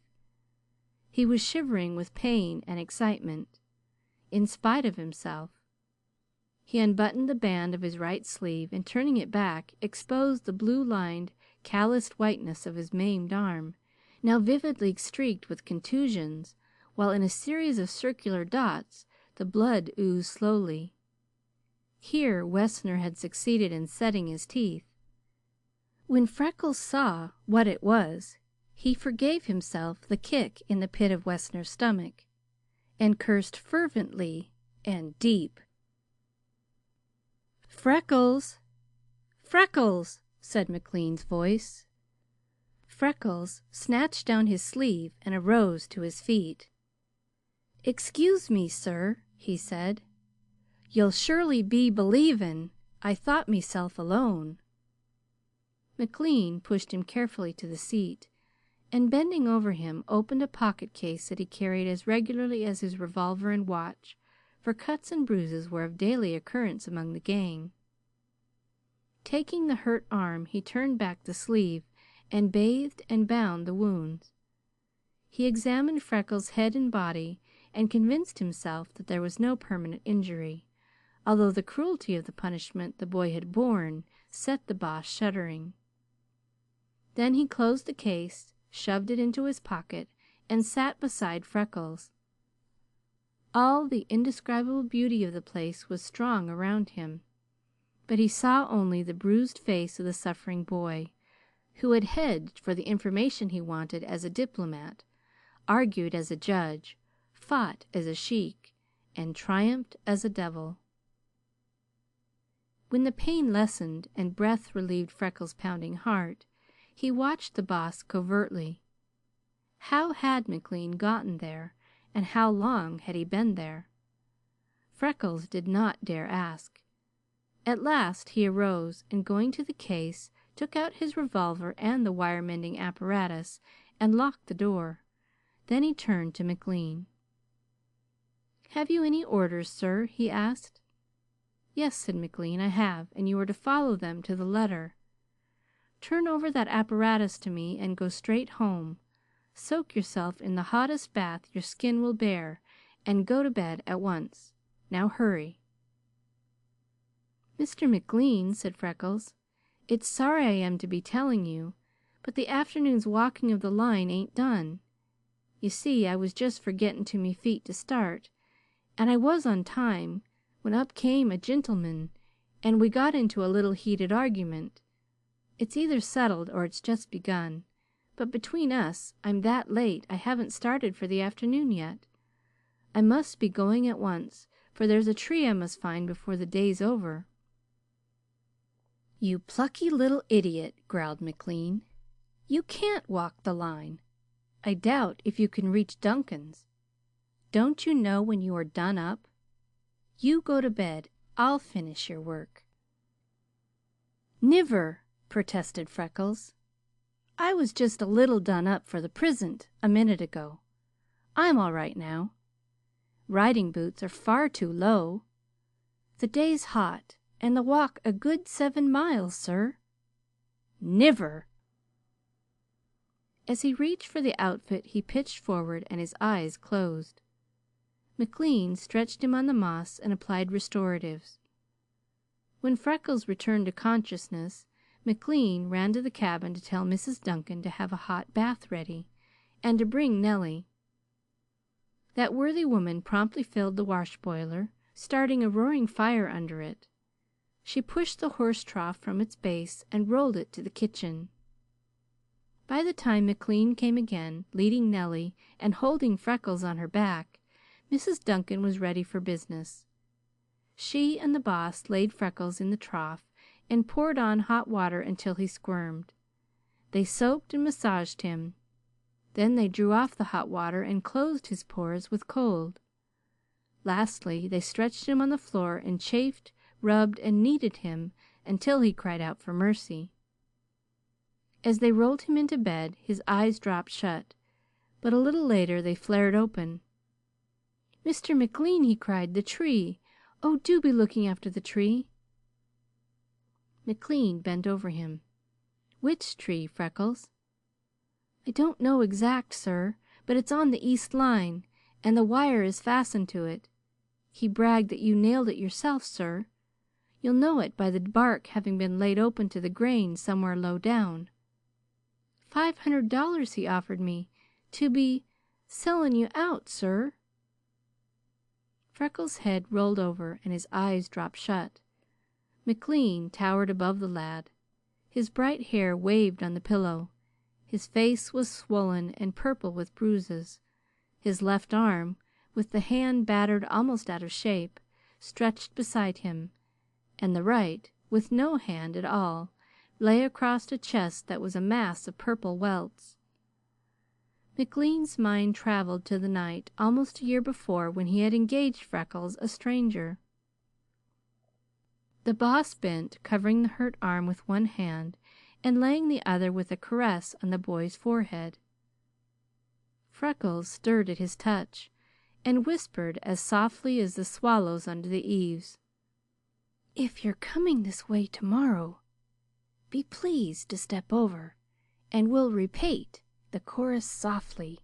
He was shivering with pain and excitement, in spite of himself. He unbuttoned the band of his right sleeve and, turning it back, exposed the blue-lined, calloused whiteness of his maimed arm, now vividly streaked with contusions, while in a series of circular dots the blood oozed slowly. Here Wessner had succeeded in setting his teeth. When Freckles saw what it was, he forgave himself the kick in the pit of Wessner's stomach, and cursed fervently and deep. "Freckles! Freckles!" said McLean's voice. Freckles snatched down his sleeve and arose to his feet. "Excuse me, sir," he said. "You'll surely be believin' I thought meself alone." McLean pushed him carefully to the seat, and bending over him, opened a pocket case that he carried as regularly as his revolver and watch, for cuts and bruises were of daily occurrence among the gang. Taking the hurt arm, he turned back the sleeve and bathed and bound the wounds. He examined Freckles' head and body and convinced himself that there was no permanent injury, although the cruelty of the punishment the boy had borne set the Boss shuddering. Then he closed the case, shoved it into his pocket, and sat beside Freckles. All the indescribable beauty of the place was strong around him, but he saw only the bruised face of the suffering boy, who had hedged for the information he wanted as a diplomat, argued as a judge, fought as a sheik, and triumphed as a devil. When the pain lessened and breath relieved Freckles' pounding heart, He watched the Boss covertly. How had McLean gotten there, and how long had he been there? Freckles did not dare ask. At last he arose, and going to the case, took out his revolver and the wire mending apparatus and locked the door. Then he turned to McLean. "Have you any orders, sir?" he asked. "Yes," said McLean, "I have, and you are to follow them to the letter. Turn over that apparatus to me and go straight home. Soak yourself in the hottest bath your skin will bear and go to bed at once. Now hurry." "Mr. McLean," said Freckles, "it's sorry I am to be telling you, but the afternoon's walking of the line ain't done. You see, I was just for getting to me feet to start, and I was on time when up came a gentleman, and we got into a little heated argument. It's either settled or it's just begun, but between us, I'm that late I haven't started for the afternoon yet. I must be going at once, for there's a tree I must find before the day's over." "You plucky little idiot," growled McLean. "You can't walk the line. I doubt if you can reach Duncan's. Don't you know when you are done up? You go to bed. I'll finish your work." "Niver!" protested Freckles. "I was just a little done up for the prisint a minute ago. I'm all right now. Riding boots are far too low. The day's hot and the walk a good 7 miles, sir." "Niver!" As he reached for the outfit, he pitched forward and his eyes closed. McLean stretched him on the moss and applied restoratives. When Freckles returned to consciousness, McLean ran to the cabin to tell Mrs. Duncan to have a hot bath ready, and to bring Nellie. That worthy woman promptly filled the wash boiler, starting a roaring fire under it. She pushed the horse trough from its base and rolled it to the kitchen. By the time McLean came again, leading Nellie and holding Freckles on her back, Mrs. Duncan was ready for business. She and the Boss laid Freckles in the trough and poured on hot water until he squirmed. They soaped and massaged him. Then they drew off the hot water and closed his pores with cold. Lastly, they stretched him on the floor and chafed, rubbed, and kneaded him until he cried out for mercy. As they rolled him into bed, his eyes dropped shut, but a little later they flared open. "Mr. McLean," he cried, "the tree! Oh, do be looking after the tree!" McLean bent over him. "Which tree, Freckles?" "I don't know exact, sir, but it's on the east line, and the wire is fastened to it. He bragged that you nailed it yourself, sir. You'll know it by the bark having been laid open to the grain somewhere low down. $500 he offered me to be sellin' you out, sir." Freckles' head rolled over and his eyes dropped shut. McLean towered above the lad. His bright hair waved on the pillow. His face was swollen and purple with bruises. His left arm, with the hand battered almost out of shape, stretched beside him, and the right, with no hand at all, lay across a chest that was a mass of purple welts. McLean's mind traveled to the night almost a year before when he had engaged Freckles, a stranger. The Boss bent, covering the hurt arm with one hand and laying the other with a caress on the boy's forehead. Freckles stirred at his touch and whispered as softly as the swallows under the eaves, "If you're coming this way tomorrow, be pleased to step over, and we'll repeat the chorus softly."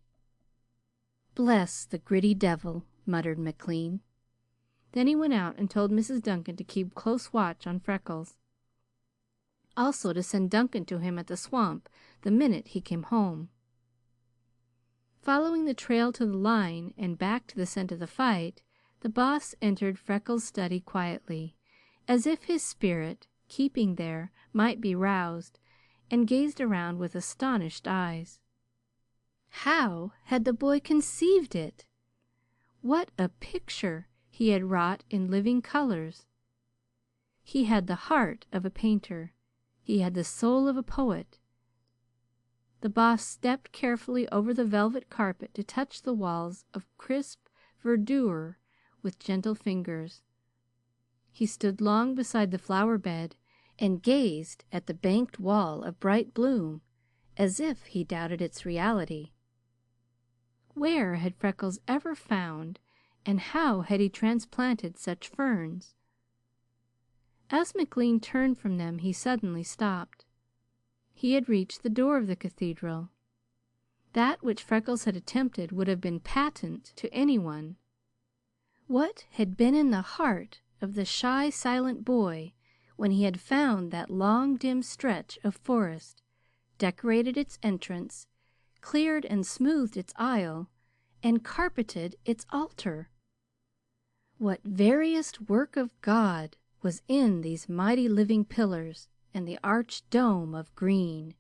"Bless the gritty devil," muttered McLean. Then he went out and told Mrs. Duncan to keep close watch on Freckles. Also to send Duncan to him at the swamp the minute he came home. Following the trail to the line and back to the scent of the fight, the Boss entered Freckles' study quietly, as if his spirit, keeping there, might be roused, and gazed around with astonished eyes. How had the boy conceived it? What a picture he had wrought in living colors! He had the heart of a painter. He had the soul of a poet. The Boss stepped carefully over the velvet carpet to touch the walls of crisp verdure with gentle fingers. He stood long beside the flower bed and gazed at the banked wall of bright bloom as if he doubted its reality. Where had Freckles ever found and how had he transplanted such ferns? As McLean turned from them, he suddenly stopped. He had reached the door of the cathedral. That which Freckles had attempted would have been patent to anyone. What had been in the heart of the shy, silent boy when he had found that long, dim stretch of forest, decorated its entrance, cleared and smoothed its aisle, and carpeted its altar? What veriest work of God was in these mighty living pillars and the arched dome of green?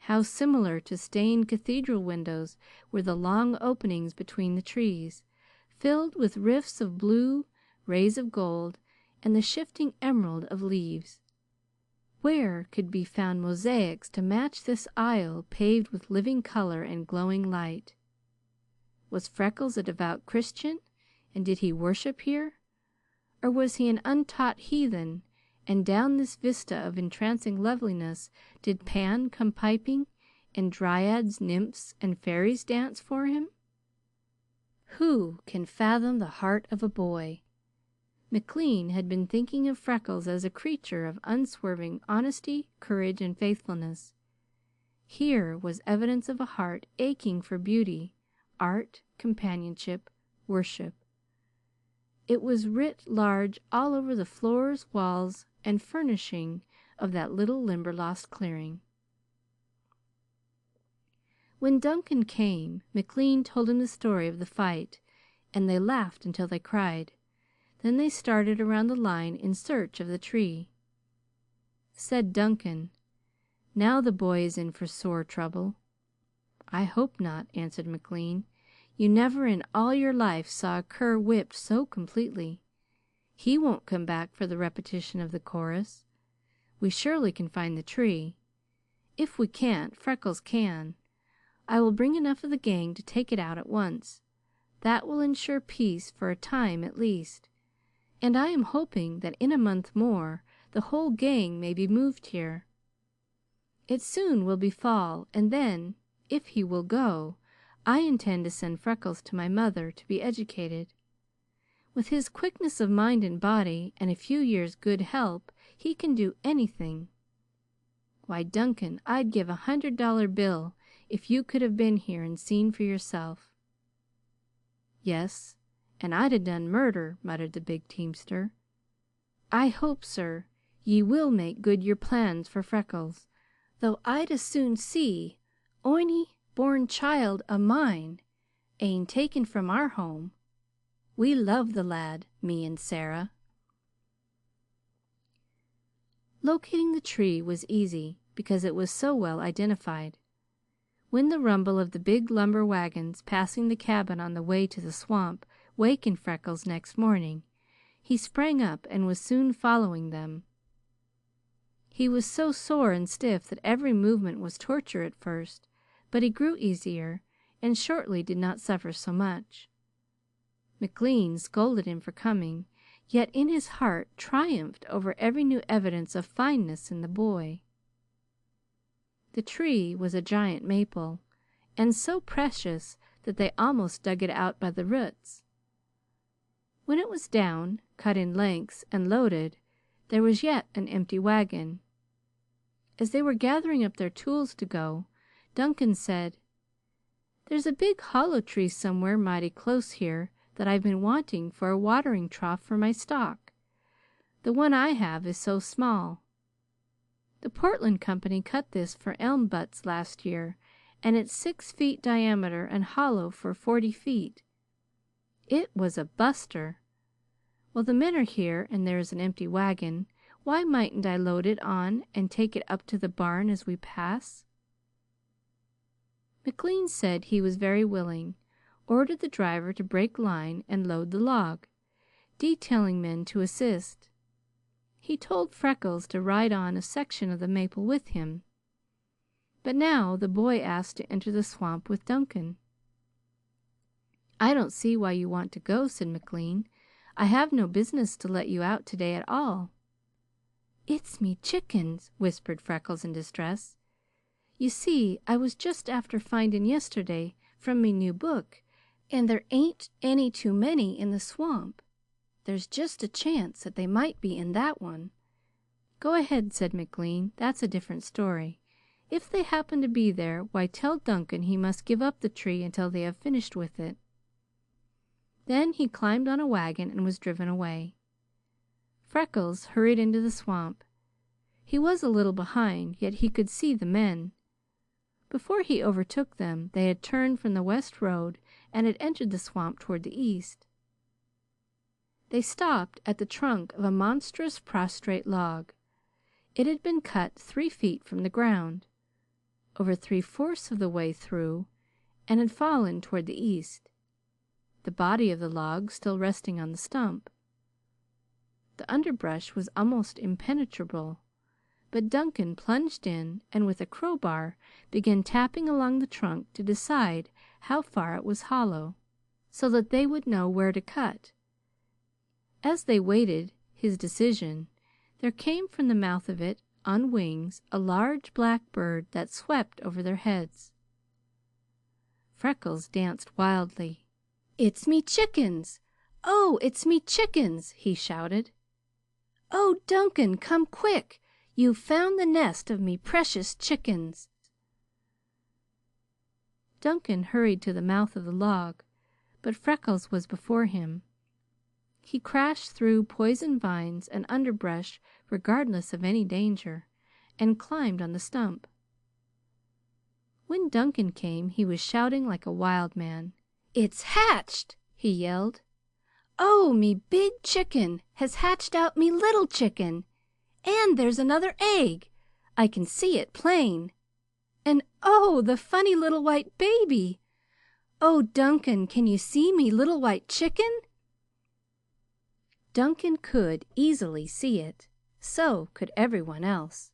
How similar to stained cathedral windows were the long openings between the trees, filled with rifts of blue, rays of gold, and the shifting emerald of leaves. Where could be found mosaics to match this aisle paved with living color and glowing light? Was Freckles a devout Christian, and did he worship here? Or was he an untaught heathen, and down this vista of entrancing loveliness did Pan come piping, and dryads, nymphs, and fairies dance for him? Who can fathom the heart of a boy? McLean had been thinking of Freckles as a creature of unswerving honesty, courage, and faithfulness. Here was evidence of a heart aching for beauty, art, companionship, worship. It was writ large all over the floors, walls, and furnishing of that little Limberlost clearing. When Duncan came, McLean told him the story of the fight, and they laughed until they cried. Then they started around the line in search of the tree. Said Duncan, "Now the boy is in for sore trouble." "I hope not," answered McLean. "You never in all your life saw a cur whipped so completely. He won't come back for the repetition of the chorus. We surely can find the tree. If we can't, Freckles can. I will bring enough of the gang to take it out at once. That will ensure peace for a time at least. And I am hoping that in a month more the whole gang may be moved here. It soon will be fall, and then, if he will go, I intend to send Freckles to my mother to be educated. With his quickness of mind and body and a few years' good help, he can do anything. Why, Duncan, I'd give $100 bill if you could have been here and seen for yourself." "Yes, and I'd 'a' done murder," muttered the big teamster. "I hope, sir, ye will make good your plans for Freckles, though I'd as soon see ony born child o' mine ane taken from our home. We love the lad, me and Sarah." Locating the tree was easy because it was so well identified. When the rumble of the big lumber wagons passing the cabin on the way to the swamp wakened Freckles next morning, he sprang up and was soon following them. He was so sore and stiff that every movement was torture at first, but he grew easier and shortly did not suffer so much. McLean scolded him for coming, yet in his heart triumphed over every new evidence of fineness in the boy. The tree was a giant maple, and so precious that they almost dug it out by the roots. When it was down, cut in lengths, and loaded, there was yet an empty wagon. As they were gathering up their tools to go, Duncan said, "There's a big hollow tree somewhere mighty close here that I've been wanting for a watering trough for my stock. The one I have is so small. The Portland Company cut this for elm butts last year, and it's 6 feet diameter and hollow for 40 feet. It was a buster. Well, the men are here and there is an empty wagon. Why mightn't I load it on and take it up to the barn as we pass?" McLean said he was very willing, ordered the driver to break line and load the log, detailing men to assist. He told Freckles to ride on a section of the maple with him. But now the boy asked to enter the swamp with Duncan. "I don't see why you want to go," said McLean. "I have no business to let you out today at all." "It's me chickens," whispered Freckles in distress. "You see, I was just after finding yesterday from me new book, and there ain't any too many in the swamp. There's just a chance that they might be in that one." "Go ahead," said McLean. "That's a different story. If they happen to be there, why, tell Duncan he must give up the tree until they have finished with it." Then he climbed on a wagon and was driven away. Freckles hurried into the swamp. He was a little behind, yet he could see the men. Before he overtook them, they had turned from the west road and had entered the swamp toward the east. They stopped at the trunk of a monstrous prostrate log. It had been cut 3 feet from the ground, over 3/4 of the way through, and had fallen toward the east, the body of the log still resting on the stump. The underbrush was almost impenetrable, but Duncan plunged in and with a crowbar began tapping along the trunk to decide how far it was hollow, so that they would know where to cut. As they waited his decision, there came from the mouth of it, on wings, a large black bird that swept over their heads. Freckles danced wildly. "It's me chickens! Oh, it's me chickens!" he shouted. "Oh, Duncan, come quick! You've found the nest of me precious chickens!" Duncan hurried to the mouth of the log, but Freckles was before him. He crashed through poison vines and underbrush regardless of any danger, and climbed on the stump. When Duncan came, he was shouting like a wild man. "It's hatched!" he yelled. "Oh, me big chicken has hatched out me little chicken! And there's another egg! I can see it plain! And oh, the funny little white baby! Oh, Duncan, can you see me little white chicken?" Duncan could easily see it. So could everyone else.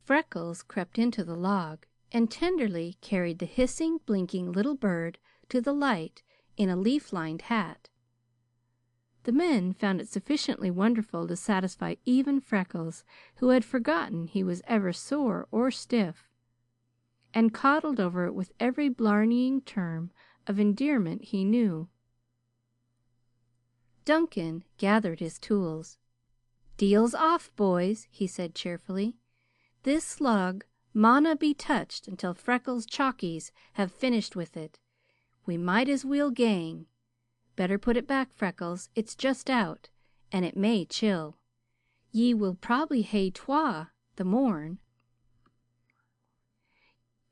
Freckles crept into the log and tenderly carried the hissing, blinking little bird to the light in a leaf-lined hat. The men found it sufficiently wonderful to satisfy even Freckles, who had forgotten he was ever sore or stiff, and coddled over it with every blarneying term of endearment he knew. Duncan gathered his tools. "Deal's off, boys," he said cheerfully. "This log mauna be touched until Freckles' chaukies have finished with it. We might as weel gang. Better put it back, Freckles. It's just out, and it may chill. Ye will probably hae twa the morn."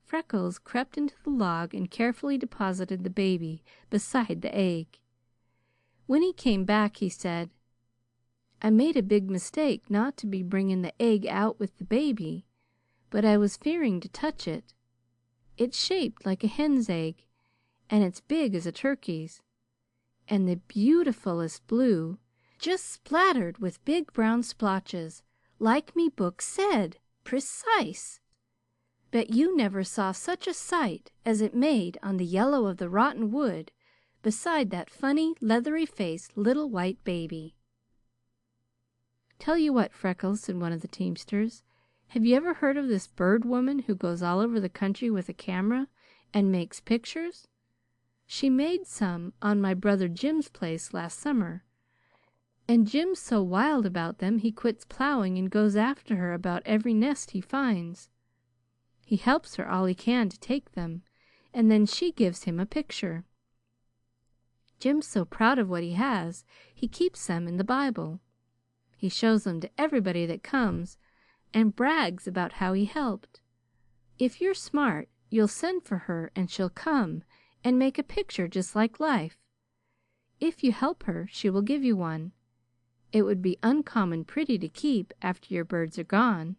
Freckles crept into the log and carefully deposited the baby beside the egg. When he came back, he said, "I made a big mistake not to be bringing the egg out with the baby, but I was fearing to touch it. It's shaped like a hen's egg, and it's big as a turkey's, and the beautifulest blue, just splattered with big brown splotches, like me book said, precise. Bet you never saw such a sight as it made on the yellow of the rotten wood beside that funny, leathery-faced little white baby." "Tell you what, Freckles," said one of the teamsters, "have you ever heard of this bird woman who goes all over the country with a camera and makes pictures? She made some on my brother Jim's place last summer, and Jim's so wild about them he quits plowing and goes after her about every nest he finds. He helps her all he can to take them, and then she gives him a picture. Jim's so proud of what he has, he keeps them in the Bible. He shows them to everybody that comes and brags about how he helped. If you're smart, you'll send for her and she'll come and make a picture just like life. If you help her, she will give you one. It would be uncommon pretty to keep after your birds are gone.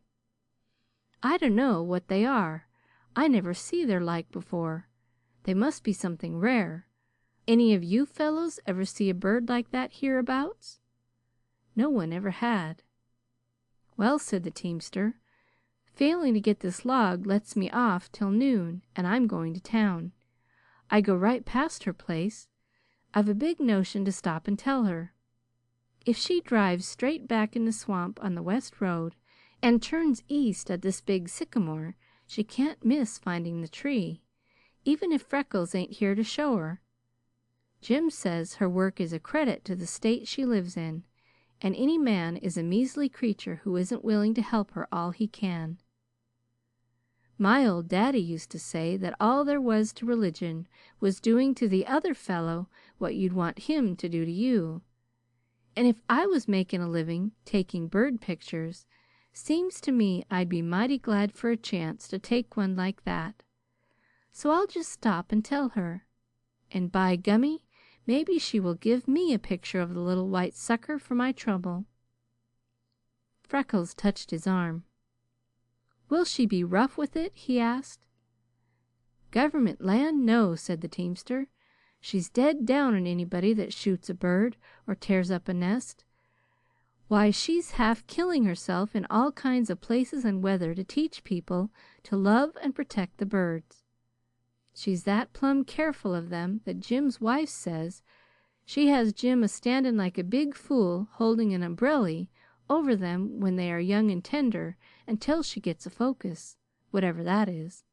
I dunno what they are. I never see their like before. They must be something rare. Any of you fellows ever see a bird like that hereabouts?" No one ever had. "Well," said the teamster, Failing to get this log lets me off till noon, and I'm going to town. I go right past her place. I've a big notion to stop and tell her. If she drives straight back in the swamp on the west road and turns east at this big sycamore, she can't miss finding the tree, even if Freckles ain't here to show her. Jim says her work is a credit to the state she lives in, and any man is a measly creature who isn't willing to help her all he can. My old daddy used to say that all there was to religion was doing to the other fellow what you'd want him to do to you. And if I was making a living taking bird pictures, seems to me I'd be mighty glad for a chance to take one like that. So I'll just stop and tell her, and by gummy, maybe she will give me a picture of the little white sucker for my trouble." Freckles touched his arm. "Will she be rough with it?" he asked. "Government land, no," said the teamster. "She's dead down on anybody that shoots a bird or tears up a nest. Why, she's half killing herself in all kinds of places and weather to teach people to love and protect the birds. She's that plumb careful of them that Jim's wife says she has Jim a-standing like a big fool holding an umbrelly over them when they are young and tender until she gets a focus, whatever that is.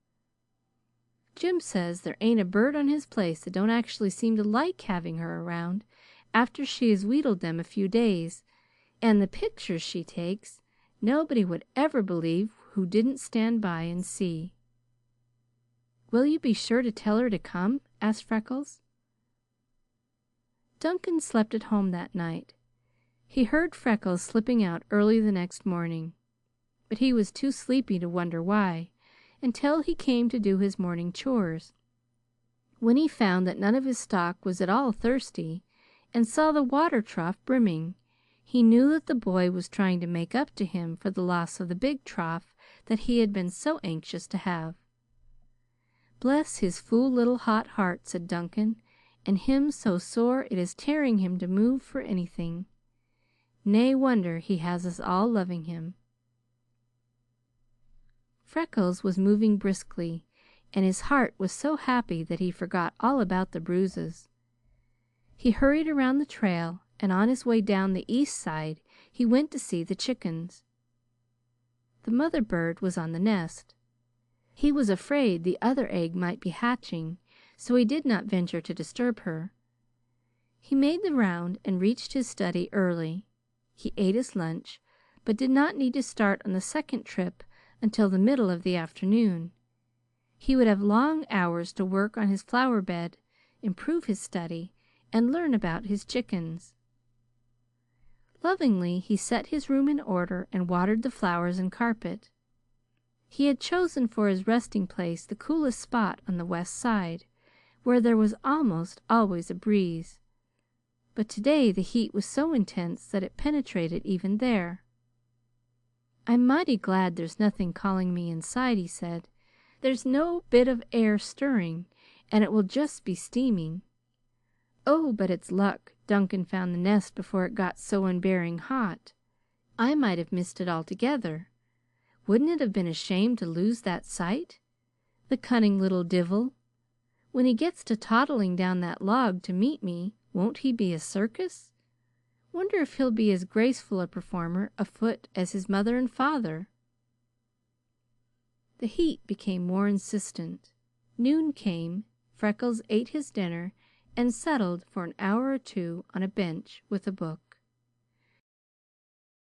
Jim says there ain't a bird on his place that don't actually seem to like having her around after she has wheedled them a few days, and the pictures she takes nobody would ever believe who didn't stand by and see." "Will you be sure to tell her to come?" asked Freckles. Duncan slept at home that night. He heard Freckles slipping out early the next morning, but he was too sleepy to wonder why, until he came to do his morning chores. When he found that none of his stock was at all thirsty and saw the water trough brimming, he knew that the boy was trying to make up to him for the loss of the big trough that he had been so anxious to have. "Bless his fool little hot heart," said Duncan, "and him so sore it is tearing him to move for anything. Nae wonder he has us all loving him." Freckles was moving briskly, and his heart was so happy that he forgot all about the bruises. He hurried around the trail, and on his way down the east side he went to see the chickens. The mother bird was on the nest. He was afraid the other egg might be hatching, so he did not venture to disturb her. He made the round and reached his study early. He ate his lunch, but did not need to start on the second trip until the middle of the afternoon. He would have long hours to work on his flower bed, improve his study, and learn about his chickens. Lovingly he set his room in order and watered the flowers and carpet. He had chosen for his resting place the coolest spot on the west side, where there was almost always a breeze, but today the heat was so intense that it penetrated even there. "I'm mighty glad there's nothing calling me inside," he said. "There's no bit of air stirring, and it will just be steaming. Oh, but it's luck Duncan found the nest before it got so unbearing hot. I might have missed it altogether. Wouldn't it have been a shame to lose that sight? The cunning little divil! When he gets to toddling down that log to meet me, won't he be a circus? Wonder if he'll be as graceful a performer afoot as his mother and father." The heat became more insistent. Noon came. Freckles ate his dinner and settled for an hour or two on a bench with a book.